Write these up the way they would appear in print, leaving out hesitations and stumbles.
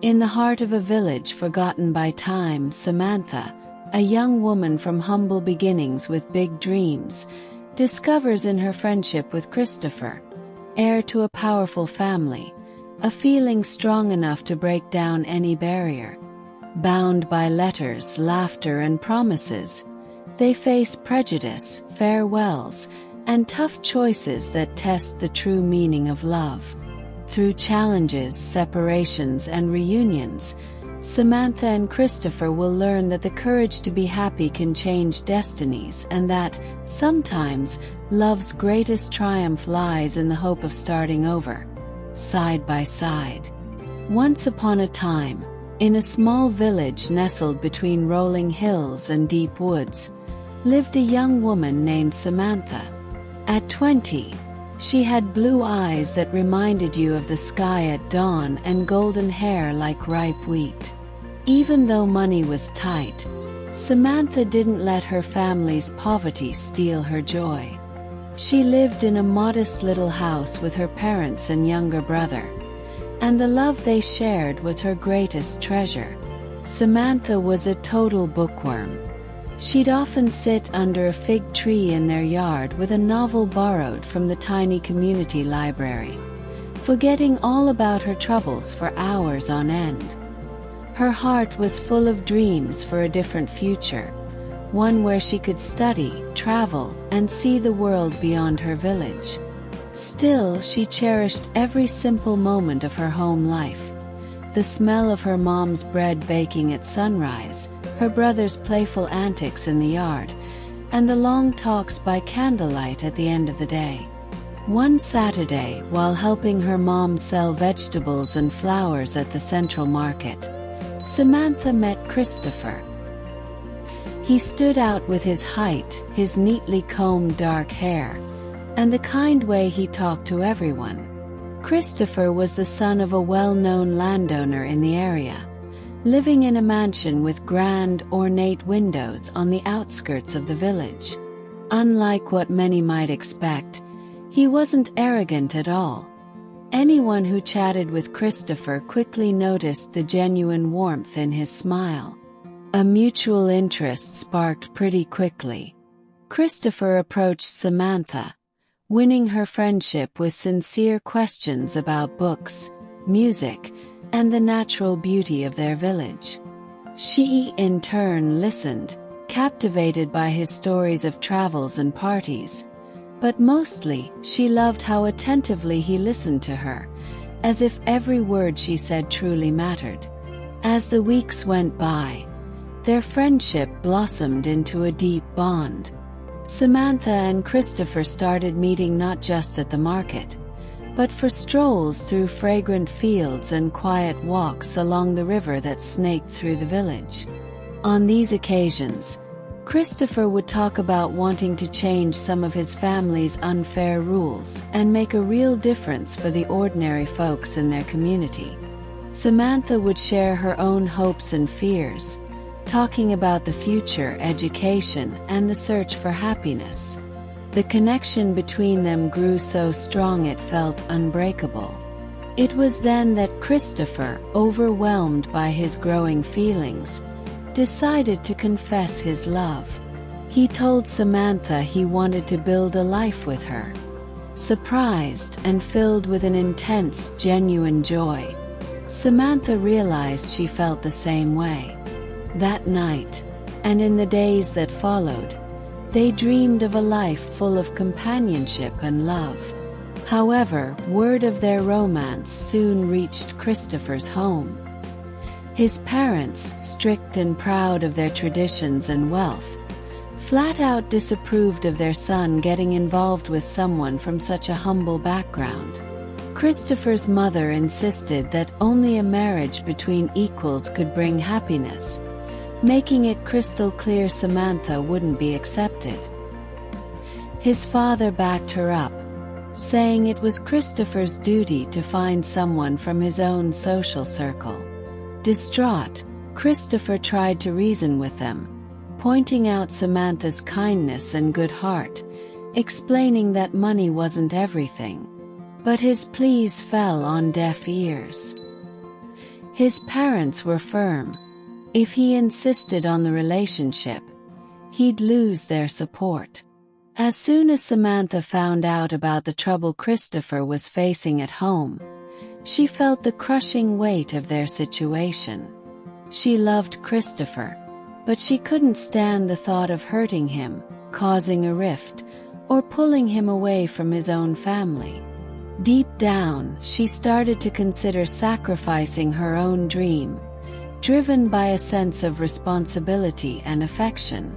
In the heart of a village forgotten by time, Samantha, a young woman from humble beginnings with big dreams, discovers in her friendship with Christopher, heir to a powerful family, a feeling strong enough to break down any barrier. Bound by letters, laughter, and promises, they face prejudice, farewells, and tough choices that test the true meaning of love. Through challenges, separations, and reunions, Samantha and Christopher will learn that the courage to be happy can change destinies, and that, sometimes, love's greatest triumph lies in the hope of starting over, side by side. Once upon a time, in a small village nestled between rolling hills and deep woods, lived a young woman named Samantha. At 20, she had blue eyes that reminded you of the sky at dawn and golden hair like ripe wheat. Even though money was tight, Samantha didn't let her family's poverty steal her joy. She lived in a modest little house with her parents and younger brother, and the love they shared was her greatest treasure. Samantha was a total bookworm. She'd often sit under a fig tree in their yard with a novel borrowed from the tiny community library, forgetting all about her troubles for hours on end. Her heart was full of dreams for a different future, one where she could study, travel, and see the world beyond her village. Still, she cherished every simple moment of her home life. The smell of her mom's bread baking at sunrise, her brother's playful antics in the yard, and the long talks by candlelight at the end of the day. One Saturday, while helping her mom sell vegetables and flowers at the central market, Samantha met Christopher. He stood out with his height, his neatly combed dark hair, and the kind way he talked to everyone. Christopher was the son of a well-known landowner in the area, living in a mansion with grand, ornate windows on the outskirts of the village. Unlike what many might expect, he wasn't arrogant at all. Anyone who chatted with Christopher quickly noticed the genuine warmth in his smile. A mutual interest sparked pretty quickly. Christopher approached Samantha, winning her friendship with sincere questions about books, music, and the natural beauty of their village. She, in turn, listened, captivated by his stories of travels and parties. But mostly, she loved how attentively he listened to her, as if every word she said truly mattered. As the weeks went by, their friendship blossomed into a deep bond. Samantha and Christopher started meeting not just at the market, but for strolls through fragrant fields and quiet walks along the river that snaked through the village. On these occasions, Christopher would talk about wanting to change some of his family's unfair rules and make a real difference for the ordinary folks in their community. Samantha would share her own hopes and fears, talking about the future, education, and the search for happiness. The connection between them grew so strong it felt unbreakable. It was then that Christopher, overwhelmed by his growing feelings, decided to confess his love. He told Samantha he wanted to build a life with her. Surprised and filled with an intense, genuine joy, Samantha realized she felt the same way. That night, and in the days that followed, they dreamed of a life full of companionship and love. However, word of their romance soon reached Christopher's home. His parents, strict and proud of their traditions and wealth, flat out disapproved of their son getting involved with someone from such a humble background. Christopher's mother insisted that only a marriage between equals could bring happiness, making it crystal clear Samantha wouldn't be accepted. His father backed her up, saying it was Christopher's duty to find someone from his own social circle. Distraught, Christopher tried to reason with them, pointing out Samantha's kindness and good heart, explaining that money wasn't everything. But his pleas fell on deaf ears. His parents were firm. If he insisted on the relationship, he'd lose their support. As soon as Samantha found out about the trouble Christopher was facing at home, she felt the crushing weight of their situation. She loved Christopher, but she couldn't stand the thought of hurting him, causing a rift, or pulling him away from his own family. Deep down, she started to consider sacrificing her own dream, driven by a sense of responsibility and affection.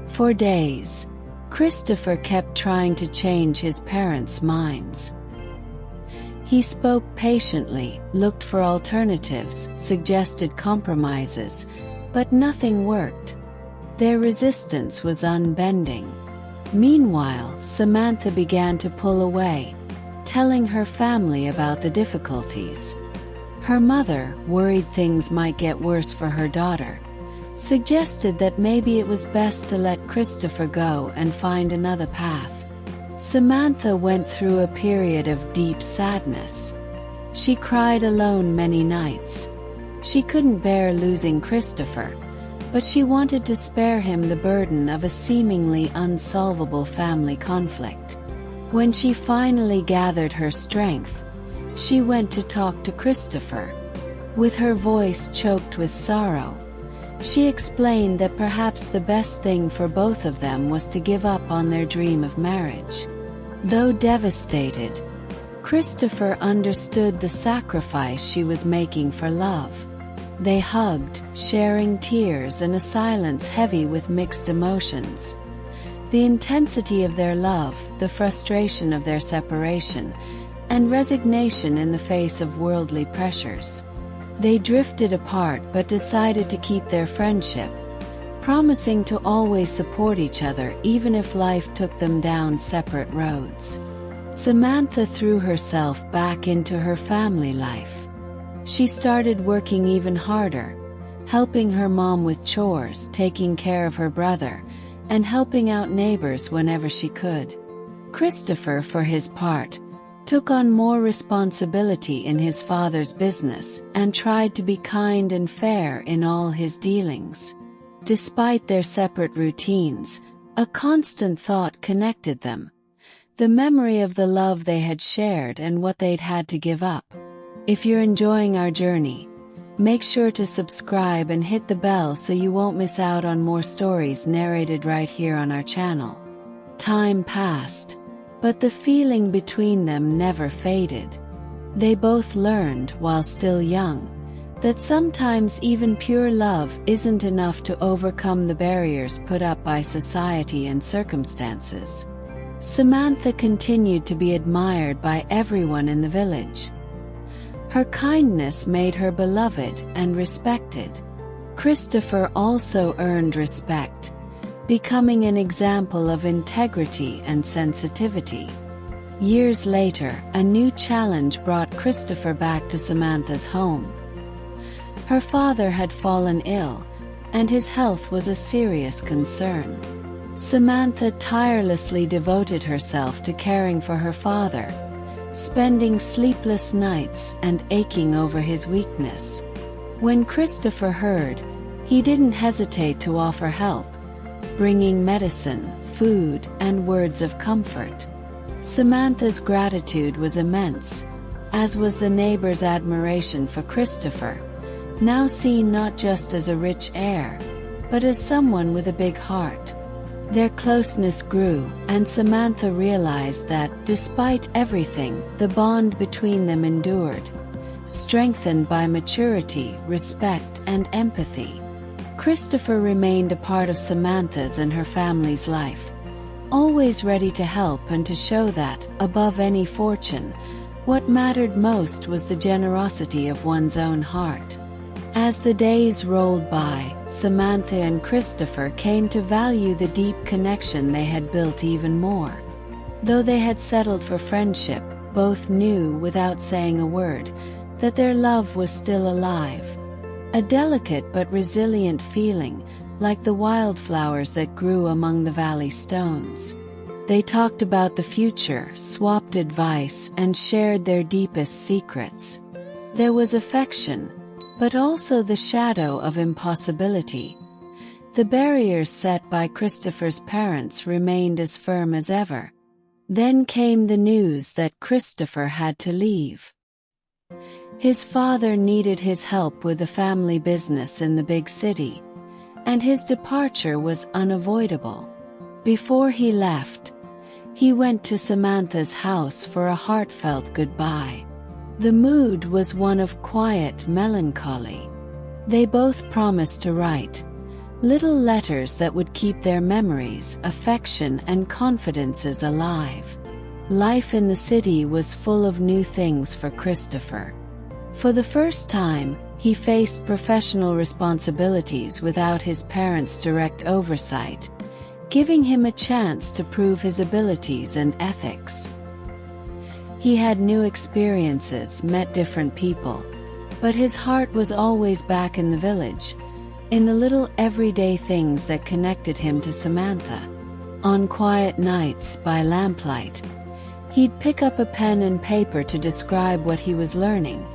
For days, Christopher kept trying to change his parents' minds. He spoke patiently, looked for alternatives, suggested compromises, but nothing worked. Their resistance was unbending. Meanwhile, Samantha began to pull away, telling her family about the difficulties. Her mother, worried things might get worse for her daughter, suggested that maybe it was best to let Christopher go and find another path. Samantha went through a period of deep sadness. She cried alone many nights. She couldn't bear losing Christopher, but she wanted to spare him the burden of a seemingly unsolvable family conflict. When she finally gathered her strength, she went to talk to Christopher. With her voice choked with sorrow, she explained that perhaps the best thing for both of them was to give up on their dream of marriage. Though devastated, Christopher understood the sacrifice she was making for love. They hugged, sharing tears and a silence heavy with mixed emotions. The intensity of their love, the frustration of their separation, and resignation in the face of worldly pressures. They drifted apart but decided to keep their friendship, promising to always support each other even if life took them down separate roads. Samantha threw herself back into her family life. She started working even harder, helping her mom with chores, taking care of her brother, and helping out neighbors whenever she could. Christopher, for his part, took on more responsibility in his father's business and tried to be kind and fair in all his dealings. Despite their separate routines, a constant thought connected them: the memory of the love they had shared and what they'd had to give up. If you're enjoying our journey, make sure to subscribe and hit the bell so you won't miss out on more stories narrated right here on our channel. Time passed, but the feeling between them never faded. They both learned, while still young, that sometimes even pure love isn't enough to overcome the barriers put up by society and circumstances. Samantha continued to be admired by everyone in the village. Her kindness made her beloved and respected. Christopher also earned respect, becoming an example of integrity and sensitivity. Years later, a new challenge brought Christopher back to Samantha's home. Her father had fallen ill, and his health was a serious concern. Samantha tirelessly devoted herself to caring for her father, spending sleepless nights and aching over his weakness. When Christopher heard, he didn't hesitate to offer help, bringing medicine, food, and words of comfort. Samantha's gratitude was immense, as was the neighbors' admiration for Christopher, now seen not just as a rich heir, but as someone with a big heart. Their closeness grew, and Samantha realized that, despite everything, the bond between them endured, strengthened by maturity, respect, and empathy. Christopher remained a part of Samantha's and her family's life, always ready to help and to show that, above any fortune, what mattered most was the generosity of one's own heart. As the days rolled by, Samantha and Christopher came to value the deep connection they had built even more. Though they had settled for friendship, both knew, without saying a word, that their love was still alive. A delicate but resilient feeling, like the wildflowers that grew among the valley stones. They talked about the future, swapped advice, and shared their deepest secrets. There was affection, but also the shadow of impossibility. The barriers set by Christopher's parents remained as firm as ever. Then came the news that Christopher had to leave. His father needed his help with the family business in the big city, and his departure was unavoidable. Before he left, he went to Samantha's house for a heartfelt goodbye. The mood was one of quiet melancholy. They both promised to write little letters that would keep their memories, affection, and confidences alive. Life in the city was full of new things for Christopher. For the first time, he faced professional responsibilities without his parents' direct oversight, giving him a chance to prove his abilities and ethics. He had new experiences, met different people, but his heart was always back in the village, in the little everyday things that connected him to Samantha. On quiet nights by lamplight, he'd pick up a pen and paper to describe what he was learning,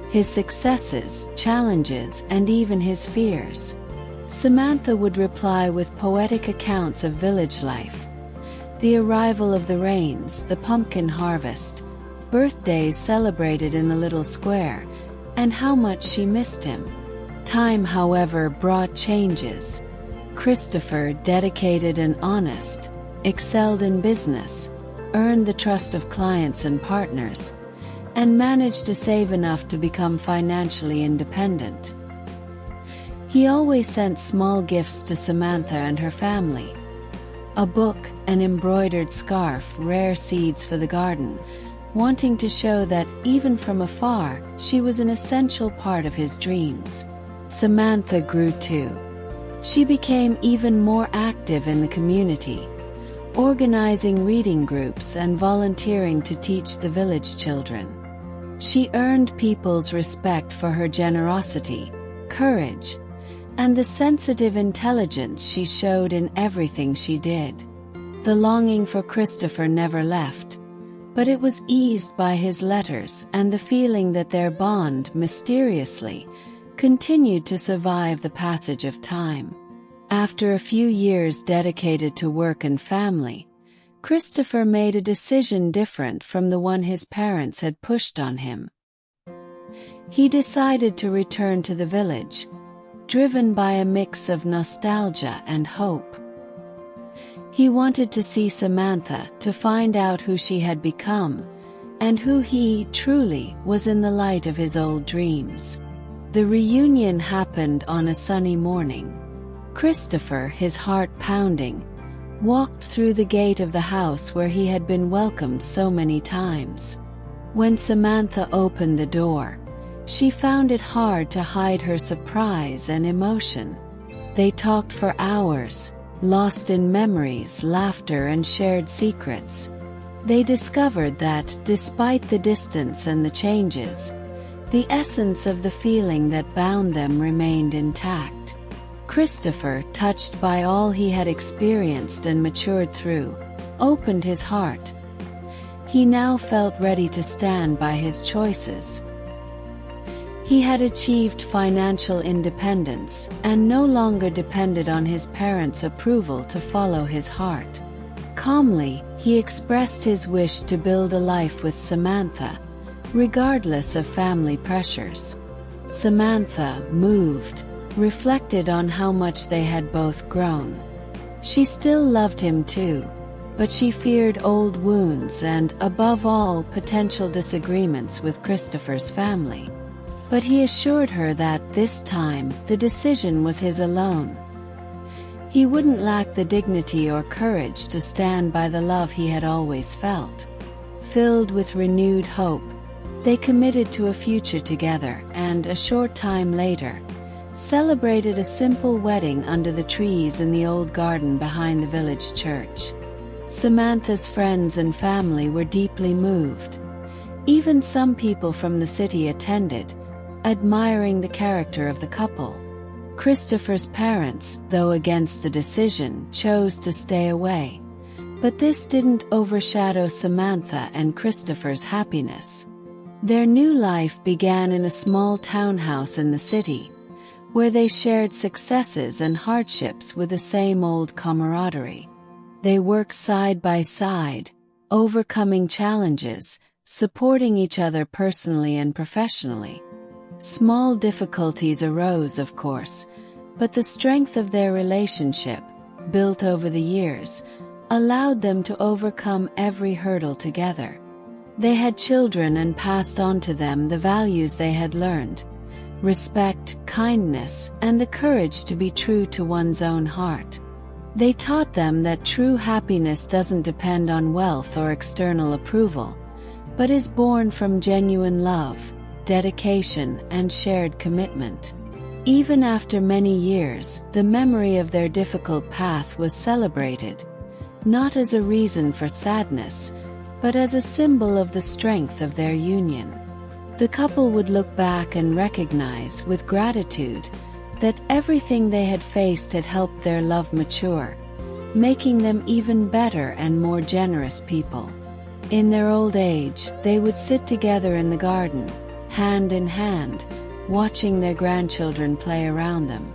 his successes, challenges, and even his fears. Samantha would reply with poetic accounts of village life, the arrival of the rains, the pumpkin harvest, birthdays celebrated in the little square, and how much she missed him. Time, however, brought changes. Christopher, dedicated and honest, excelled in business, earned the trust of clients and partners, and managed to save enough to become financially independent. He always sent small gifts to Samantha and her family: a book, an embroidered scarf, rare seeds for the garden, wanting to show that, even from afar, she was an essential part of his dreams. Samantha grew too. She became even more active in the community, organizing reading groups and volunteering to teach the village children. She earned people's respect for her generosity, courage, and the sensitive intelligence she showed in everything she did. The longing for Christopher never left, but it was eased by his letters and the feeling that their bond, mysteriously, continued to survive the passage of time. After a few years dedicated to work and family, Christopher made a decision different from the one his parents had pushed on him. He decided to return to the village, driven by a mix of nostalgia and hope. He wanted to see Samantha, to find out who she had become, and who he truly was in the light of his old dreams. The reunion happened on a sunny morning. Christopher, his heart pounding, walked through the gate of the house where he had been welcomed so many times. When Samantha opened the door, she found it hard to hide her surprise and emotion. They talked for hours, lost in memories, laughter, and shared secrets. They discovered that, despite the distance and the changes, the essence of the feeling that bound them remained intact. Christopher, touched by all he had experienced and matured through, opened his heart. He now felt ready to stand by his choices. He had achieved financial independence and no longer depended on his parents' approval to follow his heart. Calmly, he expressed his wish to build a life with Samantha, regardless of family pressures. Samantha, moved, reflected on how much they had both grown. She still loved him too, but she feared old wounds and, above all, potential disagreements with Christopher's family. But he assured her that, this time, the decision was his alone. He wouldn't lack the dignity or courage to stand by the love he had always felt. Filled with renewed hope, they committed to a future together and, a short time later, celebrated a simple wedding under the trees in the old garden behind the village church. Samantha's friends and family were deeply moved. Even some people from the city attended, admiring the character of the couple. Christopher's parents, though against the decision, chose to stay away. But this didn't overshadow Samantha and Christopher's happiness. Their new life began in a small townhouse in the city, where they shared successes and hardships with the same old camaraderie. They worked side by side, overcoming challenges, supporting each other personally and professionally. Small difficulties arose, of course, but the strength of their relationship, built over the years, allowed them to overcome every hurdle together. They had children and passed on to them the values they had learned: respect, kindness, and the courage to be true to one's own heart. They taught them that true happiness doesn't depend on wealth or external approval, but is born from genuine love, dedication, and shared commitment. Even after many years, the memory of their difficult path was celebrated, not as a reason for sadness, but as a symbol of the strength of their union. The couple would look back and recognize with gratitude that everything they had faced had helped their love mature, making them even better and more generous people. In their old age, they would sit together in the garden, hand in hand, watching their grandchildren play around them.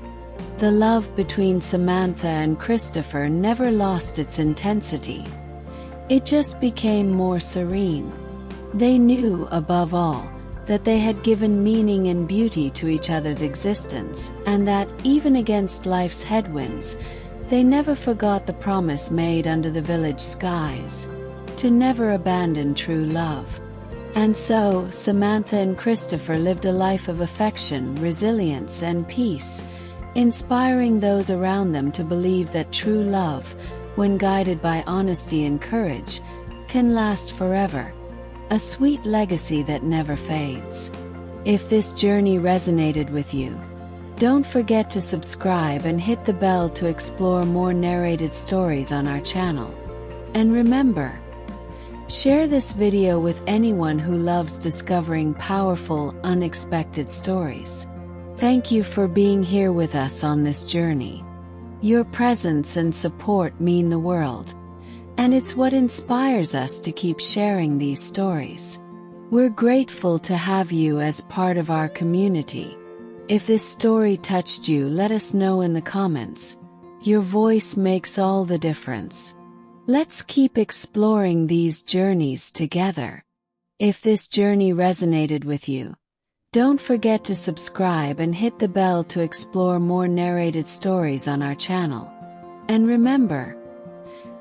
The love between Samantha and Christopher never lost its intensity. It just became more serene. They knew, above all, that they had given meaning and beauty to each other's existence, and that, even against life's headwinds, they never forgot the promise made under the village skies: to never abandon true love. And so, Samantha and Christopher lived a life of affection, resilience, and peace, inspiring those around them to believe that true love, when guided by honesty and courage, can last forever, a sweet legacy that never fades. If this journey resonated with you, don't forget to subscribe and hit the bell to explore more narrated stories on our channel. And remember, share this video with anyone who loves discovering powerful, unexpected stories. Thank you for being here with us on this journey. Your presence and support mean the world, and it's what inspires us to keep sharing these stories. We're grateful to have you as part of our community. If this story touched you, let us know in the comments. Your voice makes all the difference. Let's keep exploring these journeys together. If this journey resonated with you, don't forget to subscribe and hit the bell to explore more narrated stories on our channel. And remember,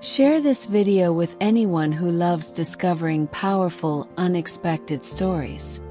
share this video with anyone who loves discovering powerful, unexpected stories.